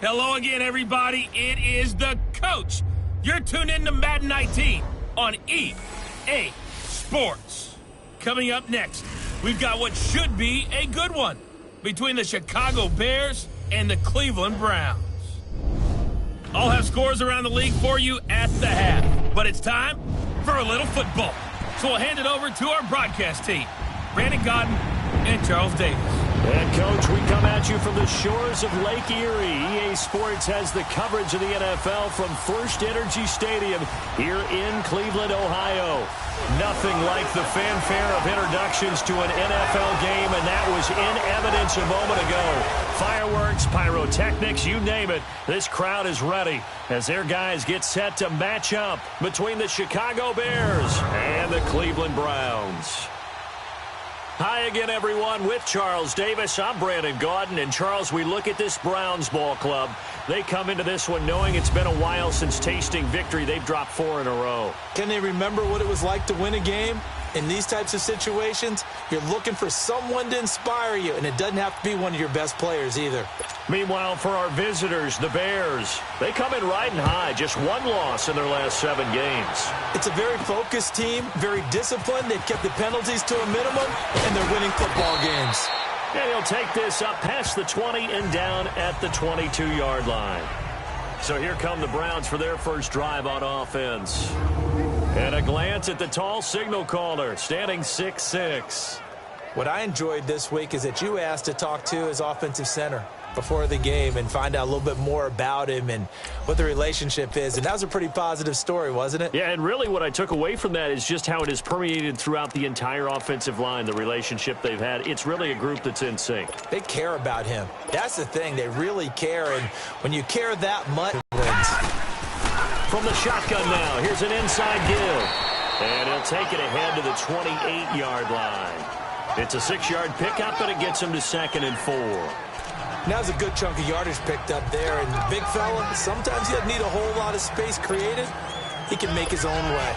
Hello again, everybody. It is the coach. You're tuned in to Madden 19 on EA Sports. Coming up next, we've got what should be a good one between the Chicago Bears and the Cleveland Browns. I'll have scores around the league for you at the half, but it's time for a little football. So we'll hand it over to our broadcast team, Brandon Godden and Charles Davis. And, Coach, we come at you from the shores of Lake Erie. EA Sports has the coverage of the NFL from First Energy Stadium here in Cleveland, Ohio. Nothing like the fanfare of introductions to an NFL game, and that was in evidence a moment ago. Fireworks, pyrotechnics, you name it. This crowd is ready as their guys get set to match up between the Chicago Bears and the Cleveland Browns. Hi again, everyone. With Charles Davis, I'm Brandon Gaudin. And, Charles, we look at this Browns ball club. They come into this one knowing it's been a while since tasting victory. They've dropped 4 in a row. Can they remember what it was like to win a game? In these types of situations, you're looking for someone to inspire you, and it doesn't have to be one of your best players either. Meanwhile, for our visitors, the Bears, they come in riding high. Just 1 loss in their last 7 games. It's a very focused team, very disciplined. They've kept the penalties to a minimum, and they're winning football games. And he'll take this up past the 20 and down at the 22-yard line. So here come the Browns for their first drive on offense. And a glance at the tall signal caller, standing 6'6". What I enjoyed this week is that you asked to talk to his offensive center before the game and find out a little bit more about him and what the relationship is. And that was a pretty positive story, wasn't it? Yeah, and really what I took away from that is just how it has permeated throughout the entire offensive line, the relationship they've had. It's really a group that's in sync. They care about him. That's the thing. They really care. And when you care that much, it wins. From the shotgun now, here's an inside give. And he'll take it ahead to the 28-yard line. It's a 6-yard pickup, but it gets him to 2nd and 4. Now there's a good chunk of yardage picked up there. And the big fella, sometimes he doesn't need a whole lot of space created. He can make his own way.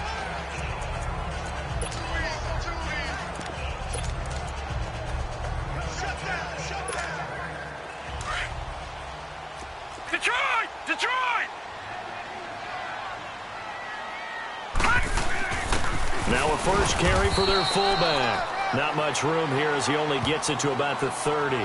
Detroit! Detroit! Now a first carry for their fullback. Not much room here as he only gets it to about the 30.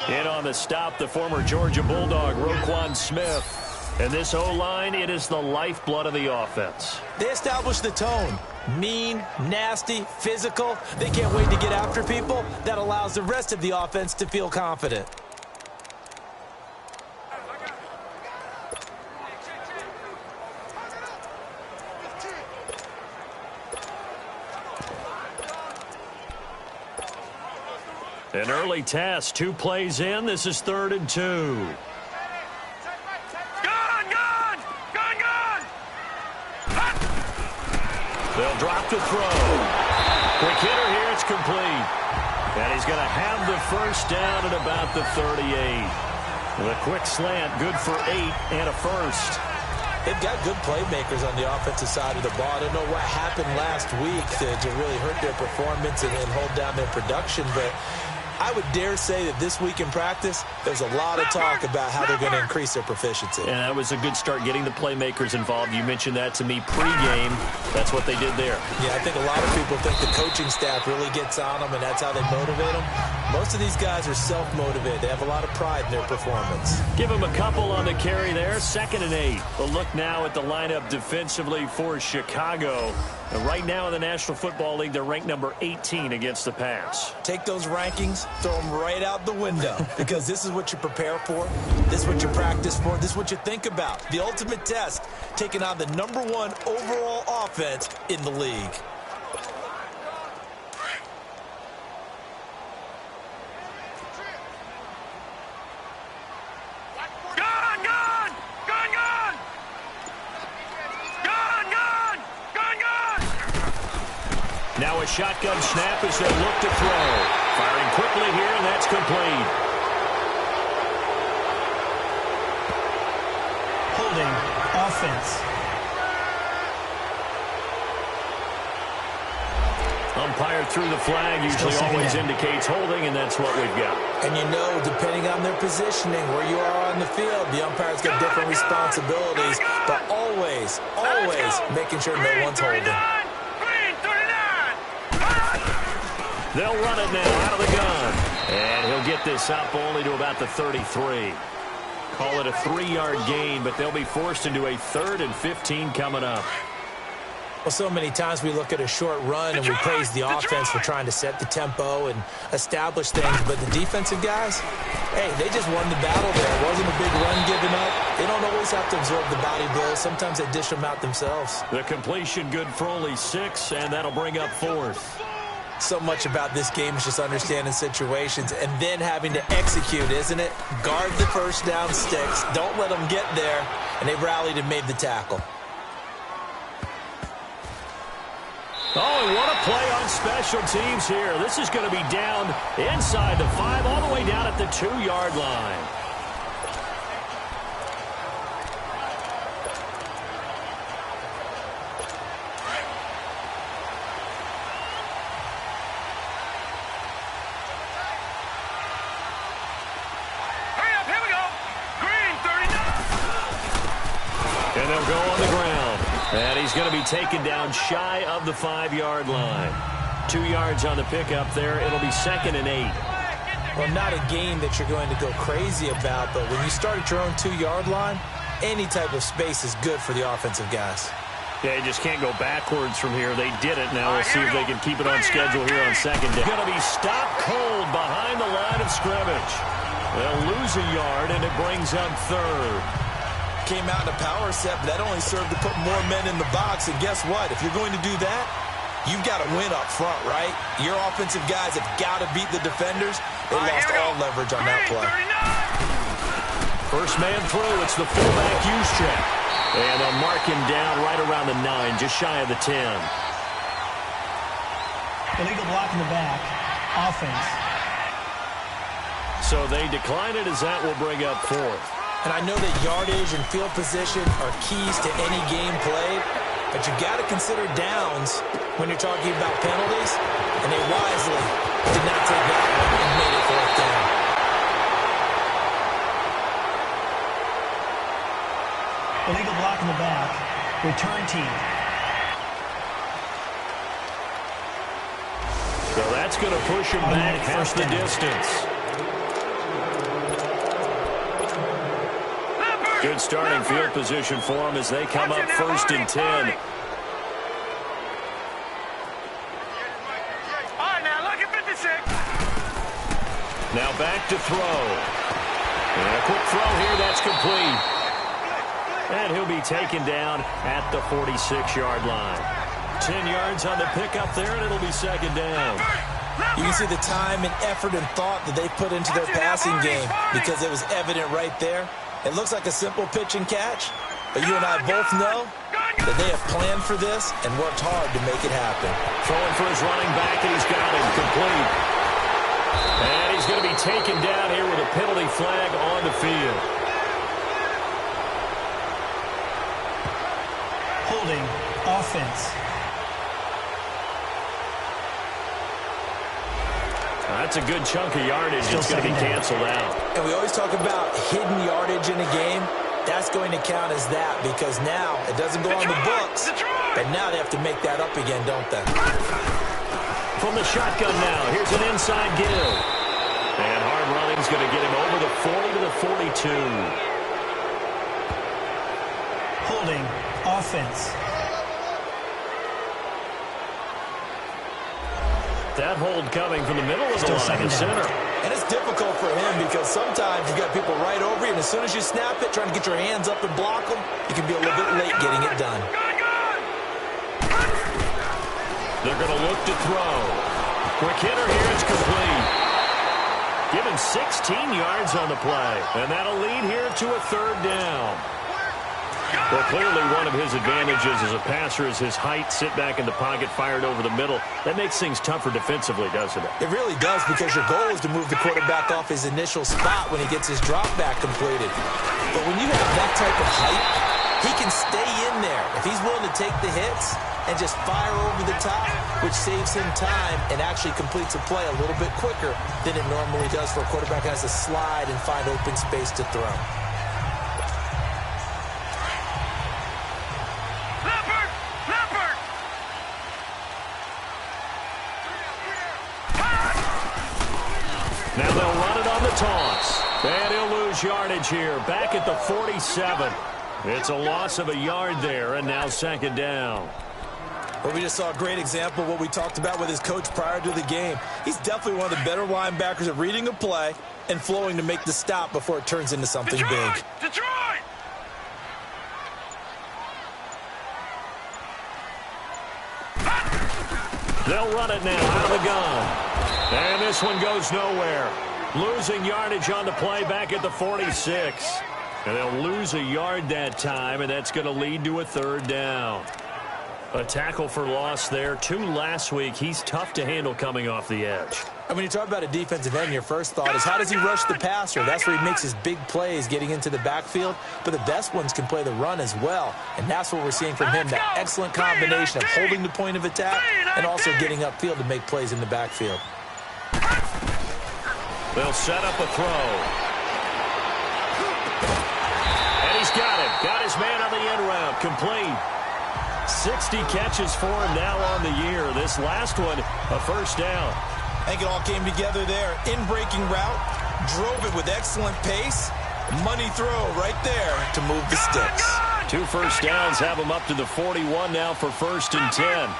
In on the stop, the former Georgia Bulldog, Roquan Smith. And this O-line, it is the lifeblood of the offense. They establish the tone. Mean, nasty, physical. They can't wait to get after people. That allows the rest of the offense to feel confident. An early test, 2 plays in. This is 3rd and 2. Gone! Gone! Gone! Gone! They'll drop to throw. Quick hitter here, it's complete. And he's going to have the first down at about the 38. With a quick slant, good for 8 and a first. They've got good playmakers on the offensive side of the ball. I don't know what happened last week to really hurt their performance and hold down their production, but I would dare say that this week in practice, there's a lot of talk about how they're going to increase their proficiency. And that was a good start, getting the playmakers involved. You mentioned that to me pregame. That's what they did there. Yeah, I think a lot of people think the coaching staff really gets on them, and that's how they motivate them. Most of these guys are self-motivated. They have a lot of pride in their performance. Give them a couple on the carry there. 2nd and 8. A look now at the lineup defensively for Chicago. And right now in the National Football League, they're ranked number 18 against the pass. Take those rankings, throw them right out the window, because this is what you prepare for, this is what you practice for, this is what you think about. The ultimate test, taking on the #1 overall offense in the league. Now a shotgun snap as they look to throw. Firing quickly here, and that's complete. Holding offense. Umpire threw the flag, usually always indicates holding, and that's what we've got. And you know, depending on their positioning, where you are on the field, the umpire's got different responsibilities, but always making sure no one's holding. They'll run it now out of the gun. And he'll get this up only to about the 33. Call it a 3-yard gain, but they'll be forced into a 3rd and 15 coming up. Well, so many times we look at a short run and we praise the offense for trying to set the tempo and establish things, but the defensive guys, hey, they just won the battle there. It wasn't a big run given up. They don't always have to absorb the body blows. Sometimes they dish them out themselves. The completion good for only 6, and that'll bring up 4th. So much about this game is just understanding situations and then having to execute, isn't it? Guard the first down sticks. Don't let them get there. And they rallied and made the tackle. Oh, and what a play on special teams here. This is going to be down inside the 5, all the way down at the 2-yard line. And they'll go on the ground. And he's going to be taken down shy of the 5-yard line. 2 yards on the pickup there. It'll be 2nd and 8. Well, not a game that you're going to go crazy about, but when you start at your own 2-yard line, any type of space is good for the offensive guys. Yeah, you just can't go backwards from here. They did it. Now we'll see if they can keep it on schedule here on 2nd down. Going to be stopped cold behind the line of scrimmage. They'll lose a yard, and it brings up 3rd. Came out in a power set, but that only served to put more men in the box. And guess what? If you're going to do that, you've got to win up front, right? Your offensive guys have got to beat the defenders. They lost all leverage on that play. First man through. It's the fullback use check. And they'll mark him down right around the 9, just shy of the 10. Illegal block in the back. Offense. So they decline it as that will bring up 4th. And I know that yardage and field position are keys to any game played, but you got to consider downs when you're talking about penalties, and they wisely did not take that one and made it 4th down. Illegal block in the back. Return team. So that's going to push him back half the distance. Good starting field position for them as they come up 1st and 10. Now back to throw. And a quick throw here, that's complete. And he'll be taken down at the 46-yard line. 10 yards on the pickup there, and it'll be 2nd down. You can see the time and effort and thought that they put into their passing game because it was evident right there. It looks like a simple pitch and catch, but you and I both know that they have planned for this and worked hard to make it happen. Throwing for his running back, and he's got him complete. And he's going to be taken down here with a penalty flag on the field. Holding. Offense. That's a good chunk of yardage. It's going to be canceled out. And we always talk about hidden yardage in a game. That's going to count as that because now it doesn't go on the books, but now they have to make that up again, don't they? From the shotgun now, here's an inside give. And hard running is going to get him over the 40 to the 42. Holding. Offense. That hold coming from the middle of the line, the center. And it's difficult for him because sometimes you got people right over you, and as soon as you snap it, trying to get your hands up and block them, you can be a little bit late getting it done. They're going to look to throw. Quick hitter here, it's complete. Given 16 yards on the play, and that'll lead here to a 3rd down. Well, clearly one of his advantages as a passer is his height, sit back in the pocket, fired over the middle. That makes things tougher defensively, doesn't it? It really does because your goal is to move the quarterback off his initial spot when he gets his drop back completed. But when you have that type of height, he can stay in there. If he's willing to take the hits, and just fire over the top, which saves him time and actually completes a play a little bit quicker than it normally does for a quarterback who has to slide and find open space to throw. Now they'll run it on the toss. And he'll lose yardage here. Back at the 47. It's a loss of a yard there, and now second down. Well, we just saw a great example of what we talked about with his coach prior to the game. He's definitely one of the better linebackers at reading a play and flowing to make the stop before it turns into something big. Detroit! They'll run it now out of the gun. And this one goes nowhere. Losing yardage on the play back at the 46. And they'll lose a yard that time, and that's going to lead to a third down. A tackle for loss there. 2 last week. He's tough to handle coming off the edge. And when you talk about a defensive end, your first thought is how does he rush the passer? That's where he makes his big plays getting into the backfield. But the best ones can play the run as well. And that's what we're seeing from him, that excellent combination of holding the point of attack and also getting upfield to make plays in the backfield. They'll set up a throw. And he's got it. Got his man on the end route. Complete. 60 catches for him now on the year. This last one, a first down. I think it all came together there. In-breaking route, drove it with excellent pace. Money throw right there to move the sticks. 2 first downs have him up to the 41 now for 1st and 10.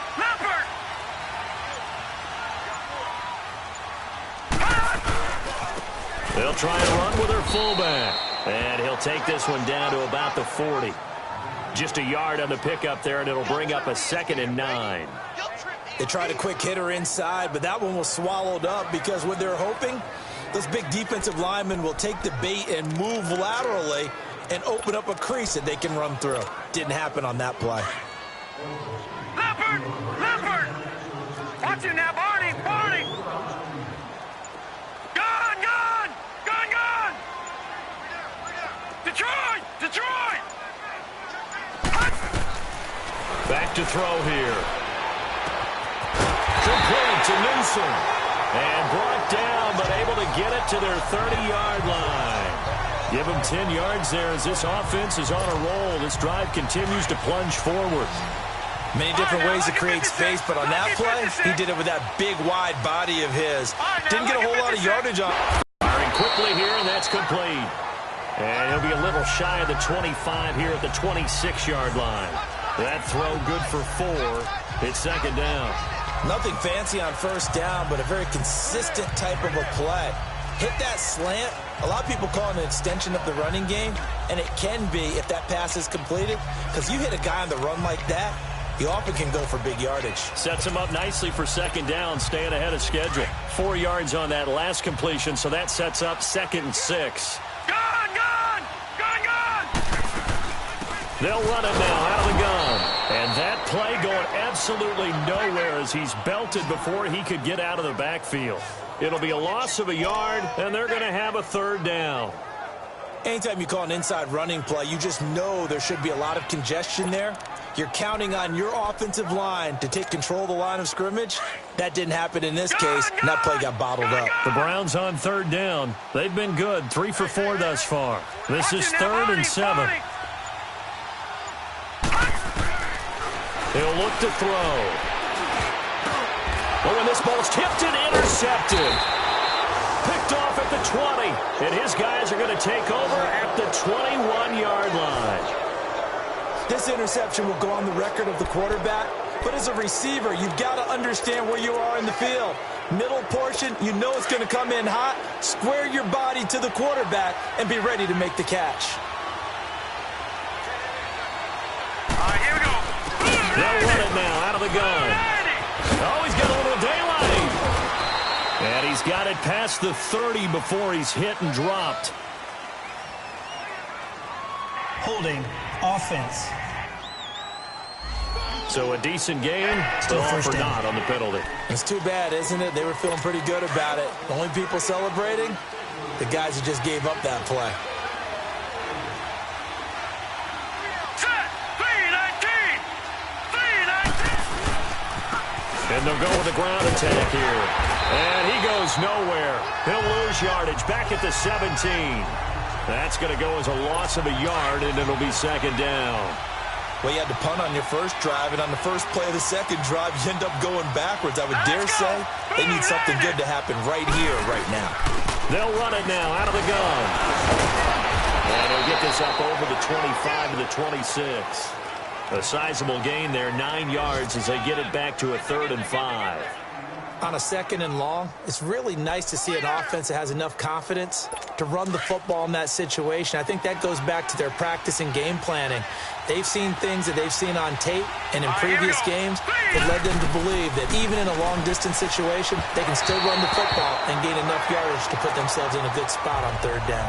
They'll try and run with their fullback. And he'll take this one down to about the 40. Just a yard on the pickup there, and it'll bring up a 2nd and 9. They tried a quick hitter inside, but that one was swallowed up because what they're hoping, those big defensive linemen will take the bait and move laterally and open up a crease that they can run through. Didn't happen on that play. Leopard! Watch him now, Barney! Gone! Detroit! Back to throw here. Complete to Newsom. And brought down, but able to get it to their 30-yard line. Give them 10 yards there as this offense is on a roll. This drive continues to plunge forward. Many different ways to create space, but on that play, he did it with that big, wide body of his. Didn't get a whole lot of yardage on. Firing quickly here, and that's complete. And he'll be a little shy of the 25 here at the 26-yard line. That throw good for 4. It's second down. Nothing fancy on first down, but a very consistent type of a play. Hit that slant. A lot of people call it an extension of the running game, and it can be if that pass is completed, because you hit a guy on the run like that, he often can go for big yardage. Sets him up nicely for second down, staying ahead of schedule. 4 yards on that last completion, so that sets up 2nd and 6. Gone! They'll run it now out of the gun. And that play going absolutely nowhere as he's belted before he could get out of the backfield. It'll be a loss of a yard, and they're going to have a third down. Anytime you call an inside running play, you just know there should be a lot of congestion there. You're counting on your offensive line to take control of the line of scrimmage. That didn't happen in this case, and that play got bottled up. The Browns on third down. They've been good, 3 for 4 thus far. This is 3rd and 7. He'll look to throw. Oh, and this ball's tipped and intercepted. Picked off at the 20. And his guys are going to take over at the 21-yard line. This interception will go on the record of the quarterback, but as a receiver, you've got to understand where you are in the field. Middle portion, you know it's going to come in hot. Square your body to the quarterback and be ready to make the catch. Here we go. They'll run it now out of the gun. Oh, he's got a little daylight. And he's got it past the 30 before he's hit and dropped. Holding offense. So a decent game, still first for down. not on the penalty. It's too bad, isn't it? They were feeling pretty good about it. The only people celebrating, the guys who just gave up that play. Set. 3-19. And they'll go with a ground attack here. And he goes nowhere. He'll lose yardage back at the 17. That's going to go as a loss of a yard, and it'll be second down. Well, you had to punt on your first drive, and on the first play of the second drive, you end up going backwards. I would dare say they need something good to happen right here, right now. They'll run it now out of the gun. And he'll get this up over the 25 to the 26. A sizable gain there, 9 yards as they get it back to a 3rd and 5. On a 2nd and long, it's really nice to see an offense that has enough confidence to run the football in that situation. I think that goes back to their practice and game planning. They've seen things that they've seen on tape, and in previous games, it led them to believe that even in a long-distance situation, they can still run the football and gain enough yardage to put themselves in a good spot on 3rd down.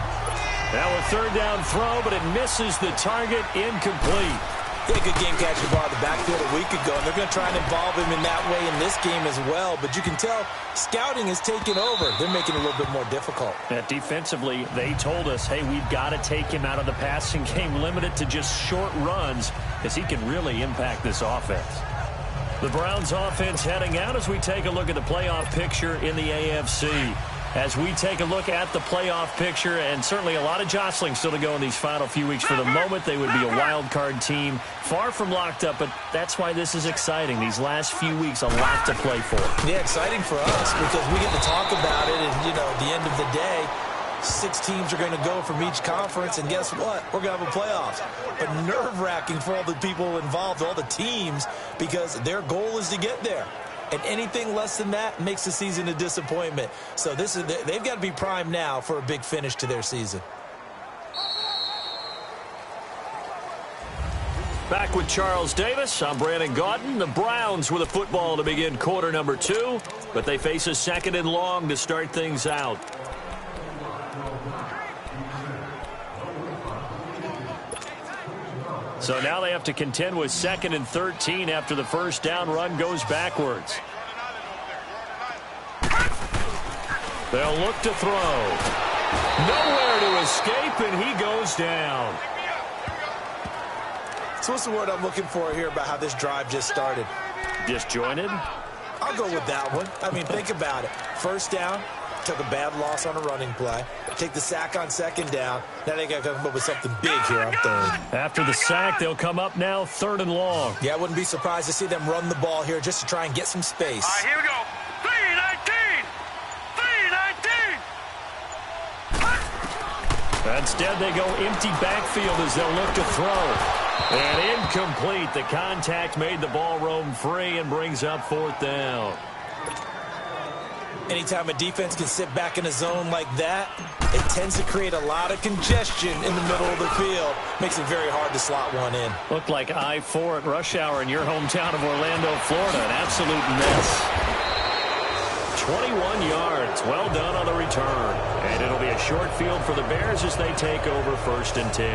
Now a 3rd down throw, but it misses the target, incomplete. He had a good game-catching ball in the backfield a week ago, and they're going to try and involve him in that way in this game as well. But you can tell scouting is taking over. They're making it a little bit more difficult. Defensively, they told us, hey, we've got to take him out of the passing game, limited to just short runs, because he can really impact this offense. The Browns offense heading out as we take a look at the playoff picture in the AFC. As we take a look at the playoff picture, and certainly a lot of jostling still to go in these final few weeks. For the moment, they would be a wild card team, far from locked up, but that's why this is exciting. These last few weeks, a lot to play for. Yeah, exciting for us because we get to talk about it, and, you know, at the end of the day, 6 teams are going to go from each conference, and guess what? We're going to have a playoffs. But nerve-wracking for all the people involved, all the teams, because their goal is to get there. And anything less than that makes the season a disappointment. So they've got to be primed now for a big finish to their season. Back with Charles Davis, I'm Brandon Gaudin. The Browns with a football to begin quarter number 2, but they face a 2nd and long to start things out. So now they have to contend with 2nd and 13 after the first down run goes backwards. They'll look to throw. Nowhere to escape, and he goes down. So what's the word I'm looking for here about how this drive just started? Disjointed? I'll go with that one. I mean, think about it. First down, took a bad loss on a running play. Take the sack on 2nd down. Now they got to come up with something big here on 3rd. After the sack, they'll come up now 3rd and long. Yeah, I wouldn't be surprised to see them run the ball here just to try and get some space. All right, here we go. 3-19. 3-19. Instead, they go empty backfield as they'll look to throw. And incomplete. The contact made the ball roam free and brings up 4th down. Anytime a defense can sit back in a zone like that, it tends to create a lot of congestion in the middle of the field. Makes it very hard to slot one in. Looked like I-4 at rush hour in your hometown of Orlando, Florida. An absolute mess. 21 yards. Well done on the return. And it'll be a short field for the Bears as they take over 1st and 10.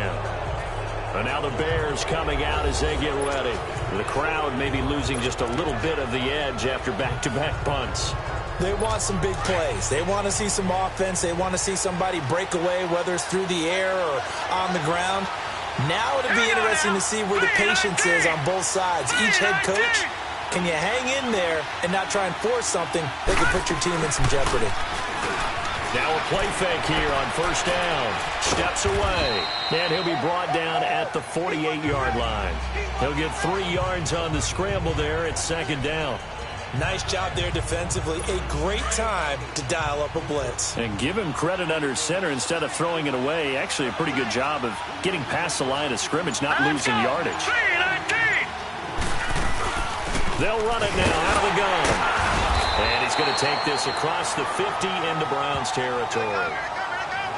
And now the Bears coming out as they get ready. The crowd maybe losing just a little bit of the edge after back-to-back punts. They want some big plays. They want to see some offense. They want to see somebody break away, whether it's through the air or on the ground. Now it'll be interesting to see where the patience is on both sides. Each head coach, can you hang in there and not try and force something that could put your team in some jeopardy? Now a play fake here on 1st down. Steps away. And he'll be brought down at the 48-yard line. He'll get 3 yards on the scramble there at 2nd down. Nice job there defensively. A great time to dial up a blitz. And give him credit under center instead of throwing it away. Actually a pretty good job of getting past the line of scrimmage, not losing yardage. 3-19. They'll run it now out of the gun. And he's going to take this across the 50 into Browns territory.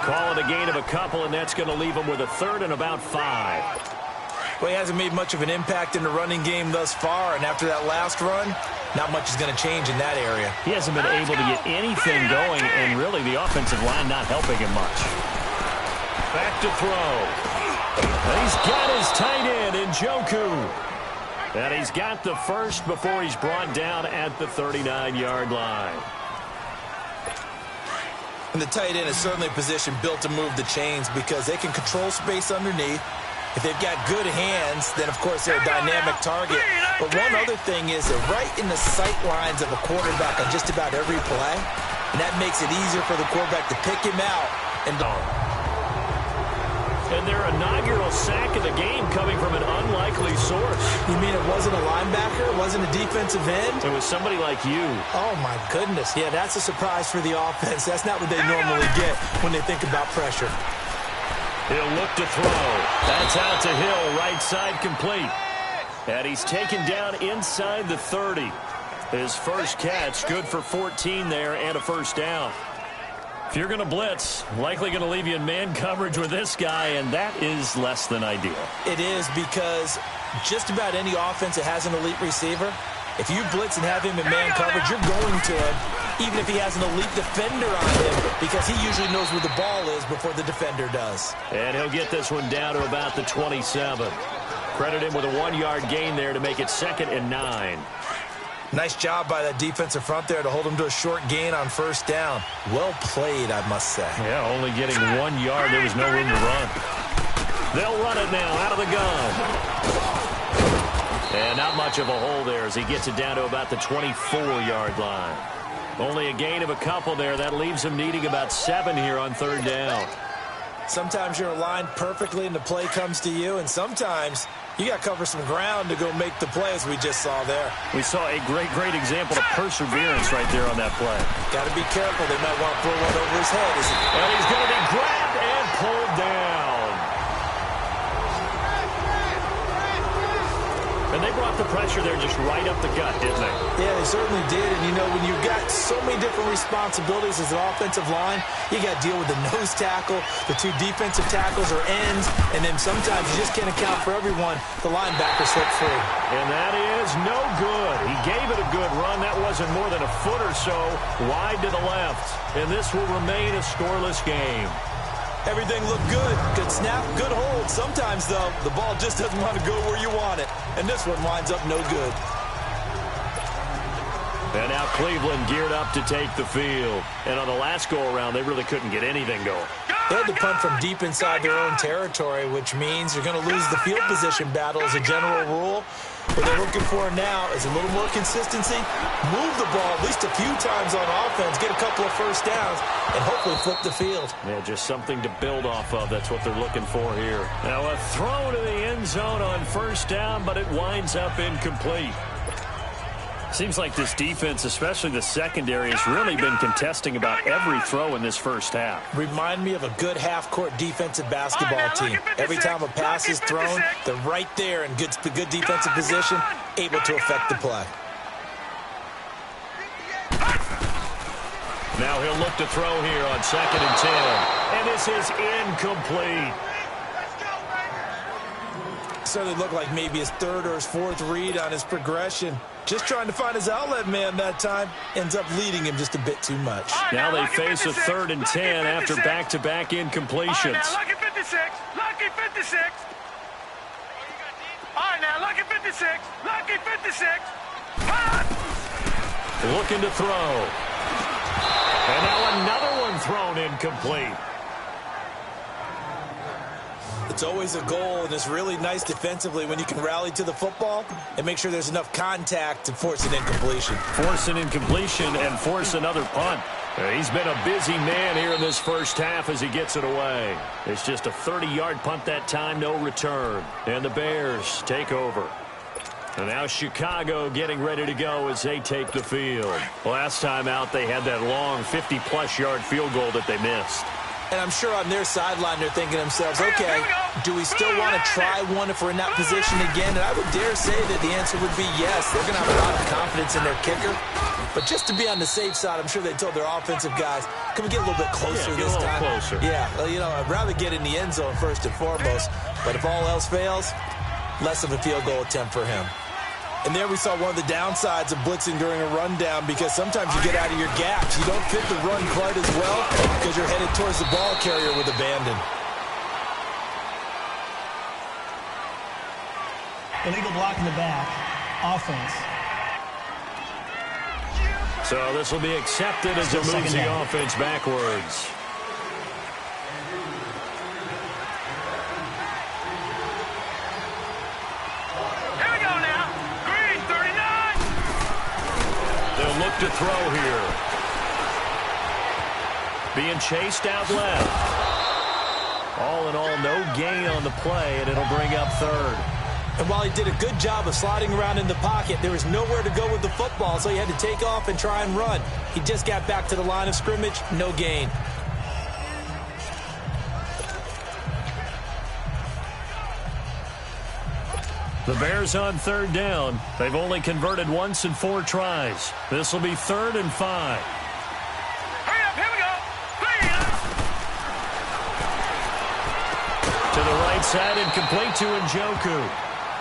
Call it a gain of a couple, and that's going to leave him with a 3rd and about 5. Well, he hasn't made much of an impact in the running game thus far, and after that last run, not much is going to change in that area. He hasn't been able to get anything going, and really the offensive line not helping him much. Back to throw. And he's got his tight end in Njoku. And he's got the first before he's brought down at the 39-yard line. And the tight end is certainly a position built to move the chains because they can control space underneath. If they've got good hands, then, of course, they're a dynamic target. But one other thing is they're right in the sight lines of a quarterback on just about every play, and that makes it easier for the quarterback to pick him out and And their inaugural sack of the game coming from an unlikely source. You mean it wasn't a linebacker? It wasn't a defensive end? It was somebody like you. Oh, my goodness. Yeah, that's a surprise for the offense. That's not what they normally get when they think about pressure. He'll look to throw. That's out to Hill, right side complete. And he's taken down inside the 30. His first catch, good for 14 there and a first down. If you're going to blitz, likely going to leave you in man coverage with this guy, and that is less than ideal. It is, because just about any offense that has an elite receiver, if you blitz and have him in man coverage, you're going to him, even if he has an elite defender on him, because he usually knows where the ball is before the defender does. And he'll get this one down to about the 27. Credit him with a 1-yard gain there to make it 2nd and 9. Nice job by that defensive front there to hold him to a short gain on first down. Well played, I must say. Yeah, only getting 1 yard. There was no room to run. They'll run it now out of the gun. And not much of a hole there as he gets it down to about the 24-yard line. Only a gain of a couple there. That leaves him needing about 7 here on 3rd down. Sometimes you're aligned perfectly and the play comes to you, and sometimes you got to cover some ground to go make the play, as we just saw there. We saw a great example of perseverance right there on that play. Got to be careful. They might want to throw one over his head. And he's going to be grabbed and pulled down. And they brought the pressure there just right up the gut, didn't they? Yeah, they certainly did. And, you know, when you've got so many different responsibilities as an offensive line, you got to deal with the nose tackle, the 2 defensive tackles or ends, and then sometimes you just can't account for everyone. The linebacker slipped free. And that is no good. He gave it a good run. That wasn't more than a foot or so wide to the left. And this will remain a scoreless game. Everything looked good. Good snap, good hold. Sometimes, though, the ball just doesn't want to go where you want it. And this one winds up no good. And now Cleveland geared up to take the field. And on the last go-around, they really couldn't get anything going. They had to punt from deep inside their own territory, which means you're going to lose the field position battle as a general rule. What they're looking for now is a little more consistency, move the ball at least a few times on offense, get a couple of first downs, and hopefully flip the field. Yeah, just something to build off of. That's what they're looking for here. Now a throw to the end zone on first down, but it winds up incomplete. Seems like this defense, especially the secondary, has really been contesting about every throw in this first half. Remind me of a good half-court defensive basketball team. Every time a pass is thrown, they're right there in good defensive position, able to affect the play. Now he'll look to throw here on 2nd and 10. And this is incomplete. Certainly looked like maybe his 3rd or his 4th read on his progression. Just trying to find his outlet man that time. Ends up leading him just a bit too much. Now they face a 3rd and 10 after back-to-back incompletions. All right, now, lucky 56. Lucky 56. All right, now, lucky 56. Lucky 56. Looking to throw. And now another one thrown incomplete. It's always a goal, and it's really nice defensively when you can rally to the football and make sure there's enough contact to force an incompletion. Force an incompletion and force another punt. He's been a busy man here in this first half as he gets it away. It's just a 30-yard punt that time, no return. And the Bears take over. And now Chicago getting ready to go as they take the field. Last time out, they had that long 50-plus yard field goal that they missed. And I'm sure on their sideline they're thinking to themselves, okay, do we still want to try one if we're in that position again? And I would dare say that the answer would be yes. They're going to have a lot of confidence in their kicker. But just to be on the safe side, I'm sure they told their offensive guys, can we get a little bit closer this time? Closer. Yeah, well, you know, I'd rather get in the end zone first and foremost. But if all else fails, less of a field goal attempt for him. And there we saw one of the downsides of blitzing during a rundown, because sometimes you get out of your gaps. You don't fit the run quite as well because you're headed towards the ball carrier with abandon. Illegal block in the back. Offense. So this will be accepted as it moves the offense backwards. to throw here. Being chased out left. All in all, no gain on the play, and it'll bring up third. And while he did a good job of sliding around in the pocket, there was nowhere to go with the football, so he had to take off and try and run. He just got back to the line of scrimmage, no gain. The Bears on third down. They've only converted once in 4 tries. This will be 3rd and 5. Hurry up, here we go. To the right side and complete to Njoku.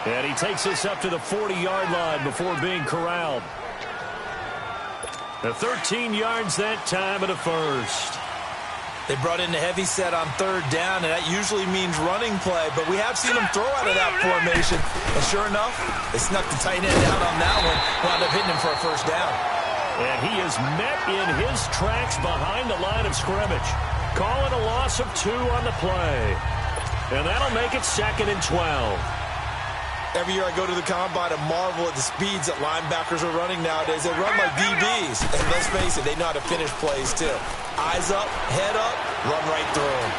And he takes us up to the 40-yard line before being corralled. The 13 yards that time and a first. They brought in the heavy set on third down, and that usually means running play, but we have seen them throw out of that formation. And sure enough, they snuck the tight end out on that one, wound up hitting him for a first down. And he is met in his tracks behind the line of scrimmage. Calling a loss of 2 on the play. And that'll make it 2nd and 12. Every year I go to the combine and marvel at the speeds that linebackers are running nowadays. They run like DBs. And let's face it, they know how to finish plays too. Eyes up, head up, run right through them.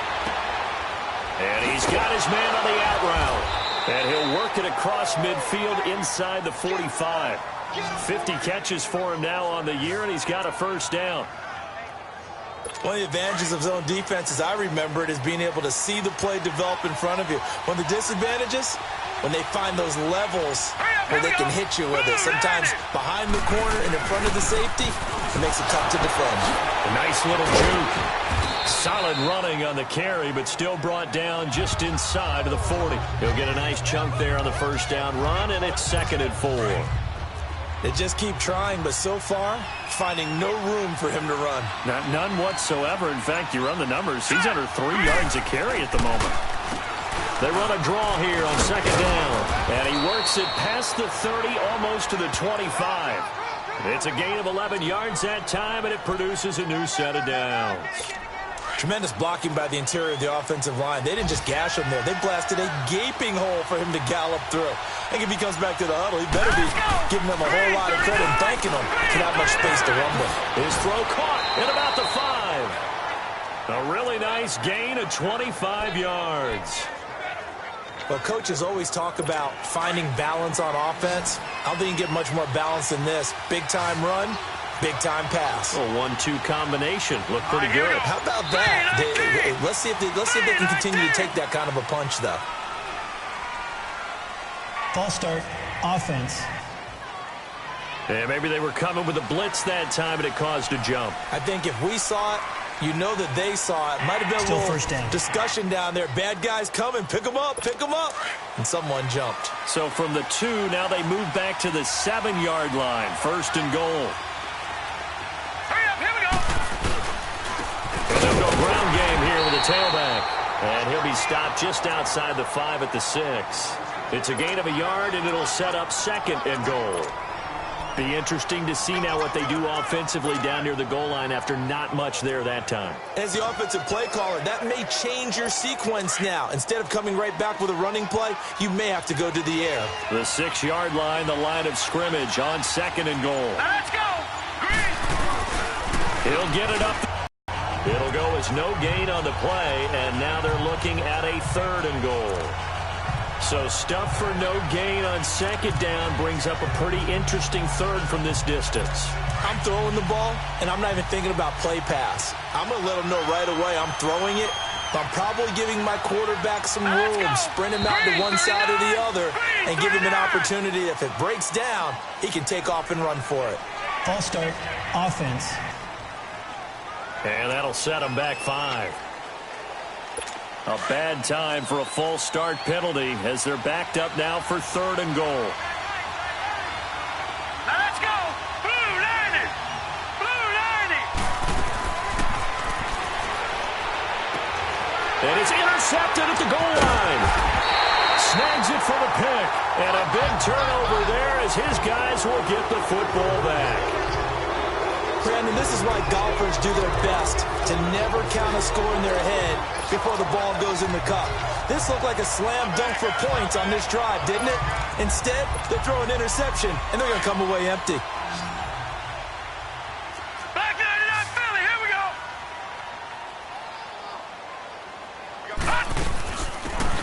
And he's got his man on the out route. And he'll work it across midfield inside the 45. 50 catches for him now on the year, and he's got a first down. One of the advantages of zone defense, as I remember it, is being able to see the play develop in front of you. One of the disadvantages, when they find those levels where they can hit you with it. Sometimes behind the corner and in front of the safety, it makes it tough to defend. A nice little juke. Solid running on the carry, but still brought down just inside of the 40. He'll get a nice chunk there on the first down run, and it's 2nd and 4. They just keep trying, but so far, finding no room for him to run. None whatsoever. In fact, you run the numbers. He's under 3 yards a carry at the moment. They run a draw here on 2nd down. And he works it past the 30, almost to the 25. It's a gain of 11 yards that time, and it produces a new set of downs. Tremendous blocking by the interior of the offensive line. They didn't just gash him there. They blasted a gaping hole for him to gallop through. I think if he comes back to the huddle, he better be giving them a whole lot of credit and thanking them for that much space to run with. His throw caught at about the 5. A really nice gain of 25 yards. Well, coaches always talk about finding balance on offense. I don't think you can get much more balance than this. Big-time run, big-time pass. A 1-2 combination. Looked pretty good. How about that? Let's see if they can continue to take that kind of a punch, though. False start, offense. Yeah, maybe they were coming with a blitz that time, and it caused a jump. I think if we saw it, you know that they saw it. Might have been Still a little first down. discussion down there. Bad guys coming. Pick them up. Pick them up. And someone jumped. So from the 2, now they move back to the 7-yard line. 1st and goal. Hurry up, here we go. And they'll go ground game here with a tailback. And he'll be stopped just outside the 5 at the 6. It's a gain of a yard, and it'll set up 2nd and goal. Be interesting to see now what they do offensively down near the goal line after not much there that time. As the offensive play caller, that may change your sequence now. Instead of coming right back with a running play, you may have to go to the air. The 6-yard line, the line of scrimmage on 2nd and goal. Now let's go. Green. He'll get it up. It'll go as no gain on the play, and now they're looking at a 3rd and goal. So stuff for no gain on 2nd down brings up a pretty interesting 3rd from this distance. I'm throwing the ball, and I'm not even thinking about play pass. I'm going to let them know right away I'm throwing it, but I'm probably giving my quarterback some room, sprint him out to one side or the other, and give him an opportunity. If it breaks down, he can take off and run for it. False start, offense. And that'll set him back 5. A bad time for a false start penalty as they're backed up now for 3rd and goal. Now let's go. Blue 90. Blue 90. And it's intercepted at the goal line. Snags it for the pick. And a big turnover there as his guys will get the football back. Brandon, this is why golfers do their best to never count a score in their head before the ball goes in the cup. This looked like a slam dunk for points on this drive, didn't it? Instead, they throw an interception, and they're going to come away empty.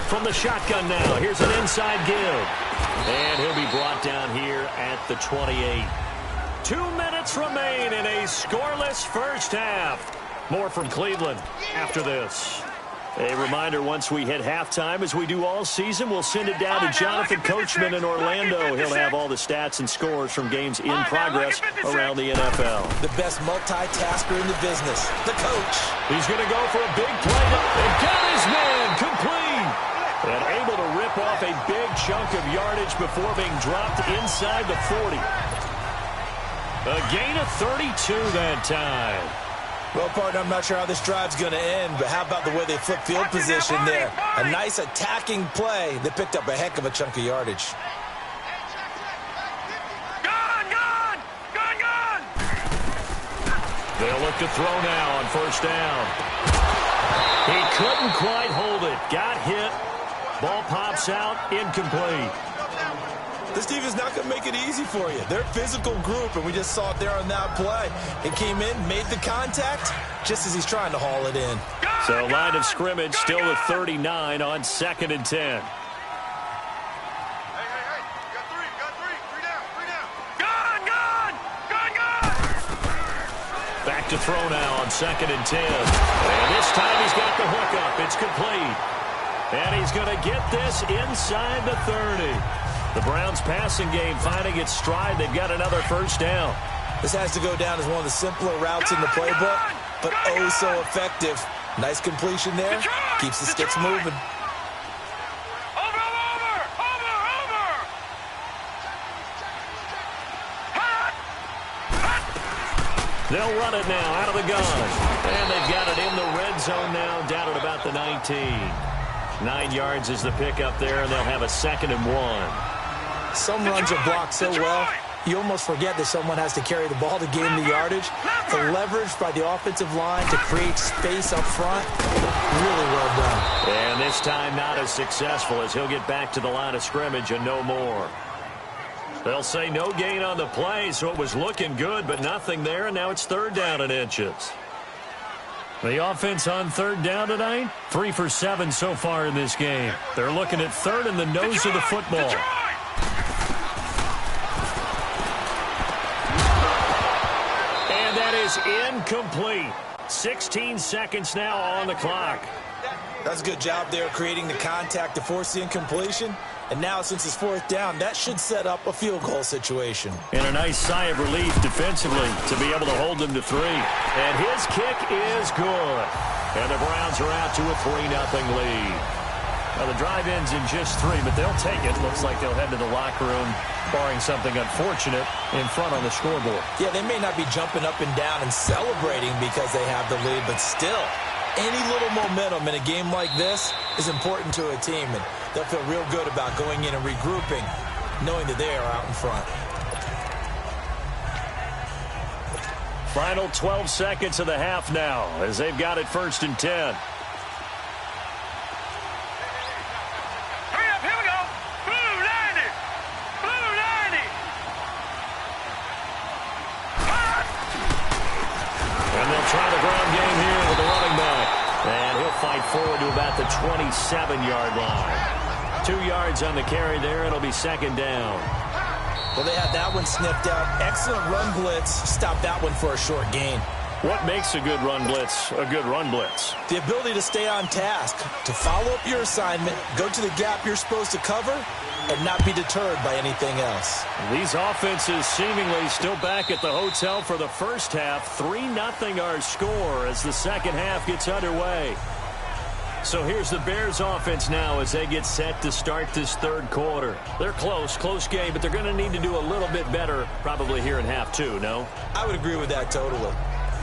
from the shotgun now. Here's an inside give. And he'll be brought down here at the 28. 2 minutes remain in a scoreless first half. More from Cleveland after this. A reminder, once we hit halftime, as we do all season, we'll send it down to Jonathan Coachman in Orlando. He'll have all the stats and scores from games in progress around the NFL. The best multitasker in the business, the coach. He's going to go for a big play and got his man complete. And able to rip off a big chunk of yardage before being dropped inside the 40. A gain of 32 that time. Well, partner, I'm not sure how this drive's going to end, but how about the way they flip field position there? A nice attacking play that picked up a heck of a chunk of yardage. Gone! They'll look to throw now on first down. He couldn't quite hold it. Got hit. Ball pops out. Incomplete. This defense is not going to make it easy for you. They're a physical group, and we just saw it there on that play. It came in, made the contact, just as he's trying to haul it in. So line of scrimmage still at 39 on 2nd and 10. Back to throw now on 2nd and 10. And this time he's got the hook up. It's complete. And he's going to get this inside the 30. The Browns passing game finding its stride. They've got another first down. This has to go down as one of the simpler routes in the playbook, but oh so effective. Nice completion there. Keeps the sticks moving. They'll run it now out of the gun. And they've got it in the red zone now, down at about the 19. 9 yards is the pickup there, and they'll have a 2nd and 1. Some runs are blocked so well, you almost forget that someone has to carry the ball to gain the yardage. The leverage by the offensive line to create space up front, really well done. And this time not as successful, as he'll get back to the line of scrimmage and no more. They'll say no gain on the play, so it was looking good, but nothing there, and now it's 3rd down and inches. The offense on 3rd down tonight, 3 for 7 so far in this game. They're looking at 3rd in the nose of the football. And that is incomplete. 16 seconds now on the clock. That's a good job there creating the contact to force the incompletion. And now, since it's 4th down, that should set up a field goal situation. And a nice sigh of relief defensively to be able to hold them to 3. And his kick is good. And the Browns are out to a 3-0 lead. Now, the drive ends in just 3, but they'll take it. Looks like they'll head to the locker room, barring something unfortunate, in front on the scoreboard. Yeah, they may not be jumping up and down and celebrating because they have the lead, but still, any little momentum in a game like this is important to a team, and they'll feel real good about going in and regrouping, knowing that they are out in front. Final 12 seconds of the half now, as they've got it 1st and 10. Hurry up, here we go. Blue 90. Blue 90. And they'll try the ground game here with the running back. And he'll fight forward to about the 27-yard line. 2 yards on the carry there. It'll be 2nd down. Well, they had that one sniffed out. Excellent run blitz. Stop that one for a short gain. What makes a good run blitz a good run blitz? The ability to stay on task, to follow up your assignment, go to the gap you're supposed to cover, and not be deterred by anything else. These offenses seemingly still back at the hotel for the first half. 3-0 our score as the second half gets underway. So here's the Bears offense now as they get set to start this 3rd quarter. They're close game, but they're going to need to do a little bit better probably here in half 2, no? I would agree with that totally.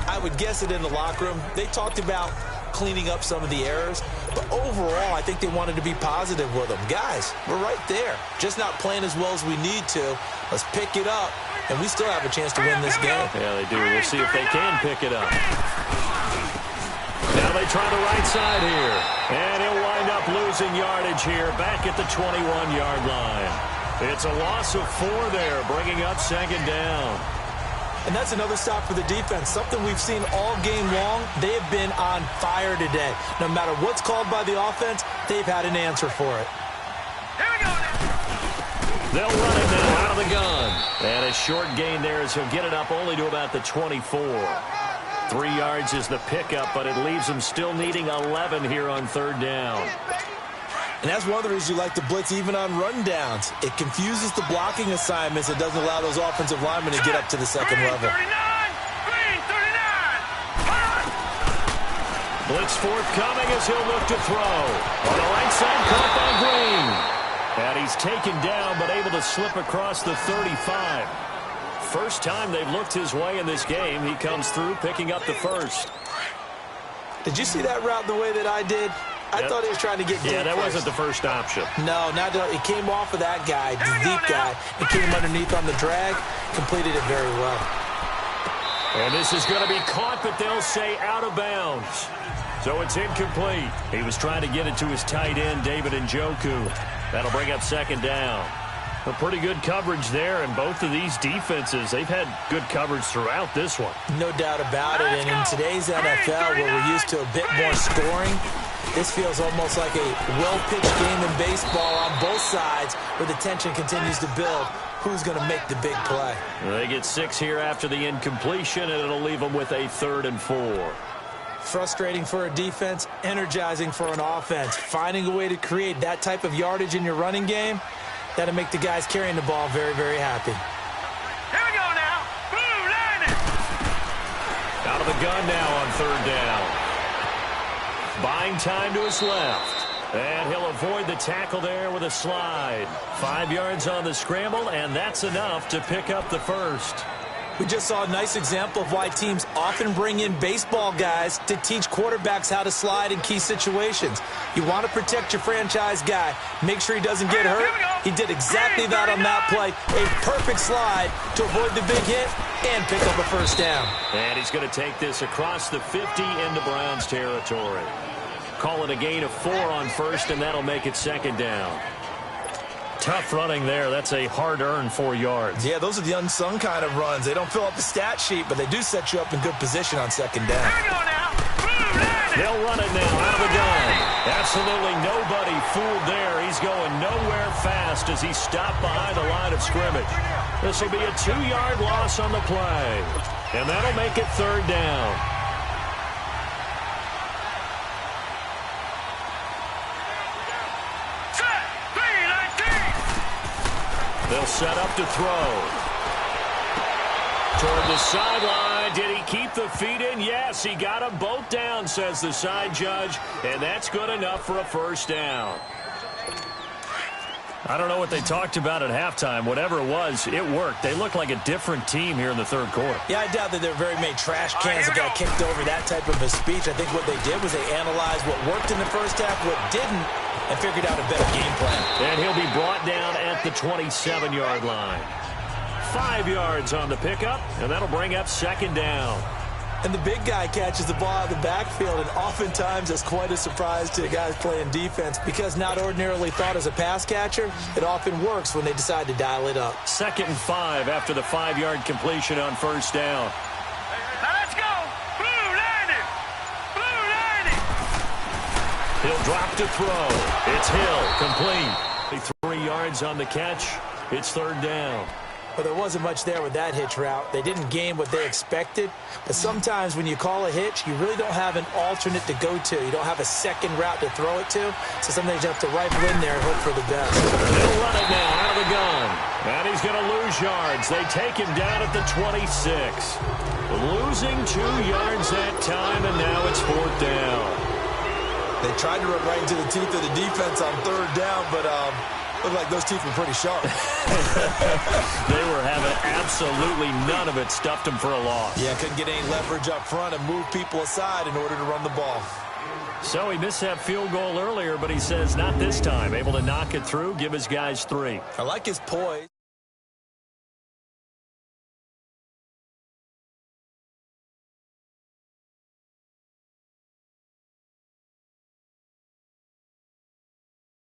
I would guess it in the locker room. They talked about cleaning up some of the errors, but overall, I think they wanted to be positive with them. Guys, we're right there. Just not playing as well as we need to. Let's pick it up, and we still have a chance to win this game. Yeah, they do. We'll see if they can pick it up. Now they try the right side here. And he'll wind up losing yardage here back at the 21-yard line. It's a loss of 4 there, bringing up 2nd down. And that's another stop for the defense. Something we've seen all game long. They have been on fire today. No matter what's called by the offense, they've had an answer for it. Here we go now. They'll run it now out of the gun. And a short gain there as he'll get it up only to about the 24. 3 yards is the pickup, but it leaves him still needing 11 here on third down. And that's one of the reasons you like to blitz even on rundowns. It confuses the blocking assignments. It doesn't allow those offensive linemen to get up to the second level. 39, green 39. Blitz forthcoming as he'll look to throw. On the right side, caught by Green. And he's taken down, but able to slip across the 35. First time they've looked his way in this game. He comes through, picking up the first. Did you see that route the way that I did? I thought he was trying to get deep. Yeah, that first. wasn't the first option. No, it came off of that guy, the deep guy. It came underneath on the drag, completed it very well. And this is going to be caught, but they'll say out of bounds. So it's incomplete. He was trying to get it to his tight end, David Njoku. That'll bring up second down. A pretty good coverage there, and both of these defenses, they've had good coverage throughout this one. No doubt about it, and in today's NFL, where we're used to a bit more scoring, this feels almost like a well-pitched game in baseball on both sides where the tension continues to build. Who's going to make the big play? They get 6 here after the incompletion, and it'll leave them with a 3rd and 4. Frustrating for a defense, energizing for an offense. Finding a way to create that type of yardage in your running game, that'll make the guys carrying the ball very, very happy. Here we go now. Blue line. Out of the gun now on third down. Buying time to his left. And he'll avoid the tackle there with a slide. 5 yards on the scramble, and that's enough to pick up the first. We just saw a nice example of why teams often bring in baseball guys to teach quarterbacks how to slide in key situations. You want to protect your franchise guy. Make sure he doesn't get hurt. He did exactly that on that play. A perfect slide to avoid the big hit and pick up a first down. And he's going to take this across the 50 into Browns territory. Call it a gain of 4 on first, and that'll make it second down. Tough running there. That's a hard-earned 4 yards. Yeah, those are the unsung kind of runs. They don't fill up the stat sheet, but they do set you up in good position on second down. Here we go now. Blue line. They'll run it now out of the gun. Absolutely nobody fooled there. He's going nowhere fast as he stopped behind the line of scrimmage. This will be a 2-yard loss on the play. And that'll make it third down. They'll set up to throw. Toward the sideline. Did he keep the feet in? Yes, he got them both down, says the side judge. And that's good enough for a first down. I don't know what they talked about at halftime. Whatever it was, it worked. They looked like a different team here in the third quarter. Yeah, I doubt that there were very many trash cans that got kicked over that type of a speech. I think what they did was they analyzed what worked in the first half, what didn't, and figured out a better game plan. And he'll be brought down at the 27-yard line. 5 yards on the pickup, and that'll bring up second down. And the big guy catches the ball out of the backfield, and oftentimes that's quite a surprise to the guys playing defense because not ordinarily thought as a pass catcher, it often works when they decide to dial it up. 2nd and 5 after the 5-yard completion on first down. Now let's go. Blue line. Blue line. He'll drop to throw. It's Hill, complete. 3 yards on the catch. It's third down. Well, there wasn't much there with that hitch route. They didn't gain what they expected. But sometimes when you call a hitch, you really don't have an alternate to go to. You don't have a second route to throw it to. So sometimes you have to rifle in there and hope for the best. They'll run it now out of the gun. And he's going to lose yards. They take him down at the 26. Losing 2 yards that time, and now it's fourth down. They tried to run right into the teeth of the defense on third down, but looked like those teeth were pretty sharp. They were having absolutely none of it. Stuffed them for a loss. Yeah, couldn't get any leverage up front and move people aside in order to run the ball. So he missed that field goal earlier, but he says not this time. Able to knock it through, give his guys 3. I like his poise.